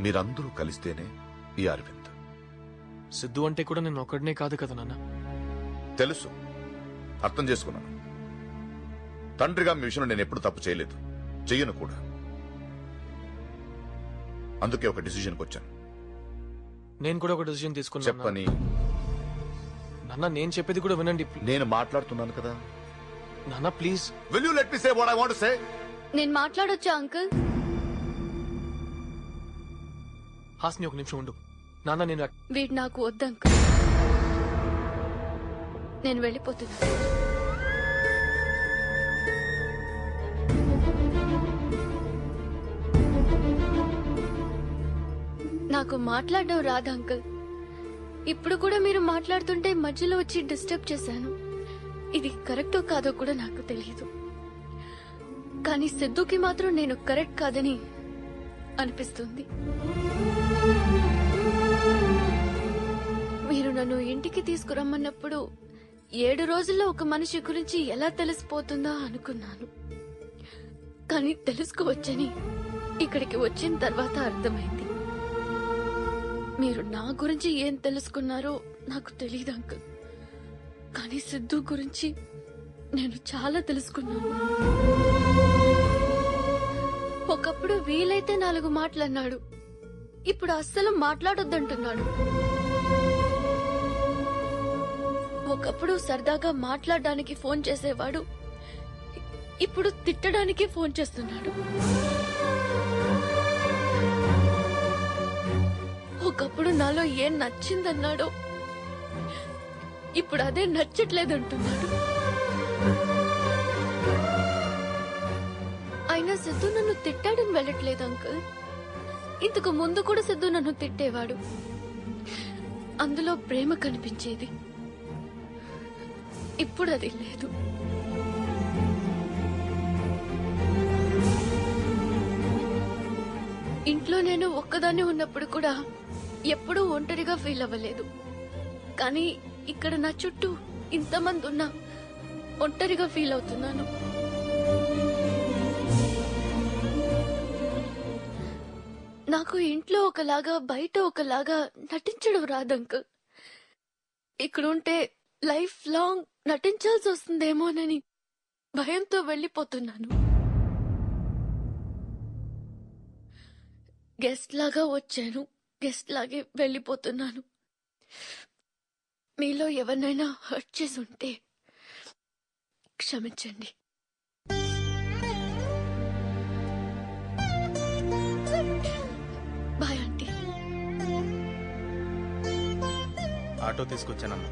మీరందరూ కలిస్తేనే ఈ అరవింద్. సిద్ధు అంటే కూడా నేను ఒక్కడనే కాదు కదా నాన్న. తెలుసు, అర్థం చేసుకున్నాను. తండ్రిగా మీ విషయంలో నేను ఎప్పుడు తప్పు చేయలేదు, చెయ్యను కూడా. అందుకే ఒక డిసిజన్కి వచ్చాను. నేను కూడా ఒక డిసిజన్ తీసుకున్నాను. చెప్పని. నాన్న నేను చెప్పేది కూడా వినండి. నేను మాట్లాడుతున్నాను కదా నాన్న, please. Will you let me say what I want to say? నేను మాట్లాడొచ్చా అంకుల్? హాస్ని ఒక నిమిషం ఉండు. నాన్న నేను వీడు నాకు వద్దు అంకుల్, నేను వెళ్ళిపోతున్నా. నాకు మాట్లాడడం రాదు అంకుల్. ఇప్పుడు కూడా మీరు మాట్లాడుతుంటే మధ్యలో వచ్చి డిస్టర్బ్ చేశాను. ఇది కరెక్టో కాదో కూడా నాకు తెలియదు. కానీ సిద్ధుకి మాత్రం నేను కరెక్ట్ కాదని అనిపిస్తుంది. మీరు నన్ను ఇంటికి తీసుకురమ్మన్నప్పుడు 7 రోజుల్లో ఒక మనిషి గురించి ఎలా తెలిసిపోతుందా అనుకున్నాను. కానీ తెలుసుకోవచ్చని ఇక్కడికి వచ్చిన తర్వాత అర్థమైంది. మీరు నా గురించి ఏం తెలుసుకున్నారో నాకు తెలియదు అంకుల్. కానీ సిద్ధు గురించి నేను చాలా తెలుసుకున్నాను. ఒకప్పుడు వీలైతే 4 మాటలన్నాడు, ఇప్పుడు అస్సలు మాట్లాడొద్దంటున్నాడు. ఒకప్పుడు సరదాగా మాట్లాడడానికి ఫోన్ చేసేవాడు, ఇప్పుడు తిట్టడానికి ఫోన్ చేస్తున్నాడు. ఒకప్పుడు నాలో ఏం నచ్చిందన్నాడో ఇప్పుడు అదే నచ్చట్లేదంటున్నాడు. అయినా సిద్ధు నన్ను తిట్టాడని వెళ్ళట్లేదు అంకుల్. ఇంతకు ముందు కూడా సిద్ధు నన్ను తిట్టేవాడు, అందులో ప్రేమ కనిపించేది. ఇప్పుడు అది లేదు. ఇంట్లో నేను ఒక్కదాన్ని ఉన్నప్పుడు కూడా ఎప్పుడూ ఒంటరిగా ఫీల్ అవ్వలేదు. కానీ ఇక్కడ నా చుట్టూ ఇంతమంది ఉన్నా ఒంటరిగా ఫీల్ అవుతున్నాను. నాకు ఇంట్లో ఒకలాగా బయట ఒకలాగా నటించడం రాదంకుల్. ఇక్కడుంటే లైఫ్ లాంగ్ నటించాల్సి వస్తుందేమోనని భయంతో వెళ్ళిపోతున్నాను. గెస్ట్ లాగా వచ్చాను, గెస్ట్ లాగే వెళ్ళిపోతున్నాను. మీలో ఎవరినైనా హర్ట్ చేసి ఉంటే క్షమించండి. Bye aunty. ఆటో తీసుకొచ్చానమ్మా.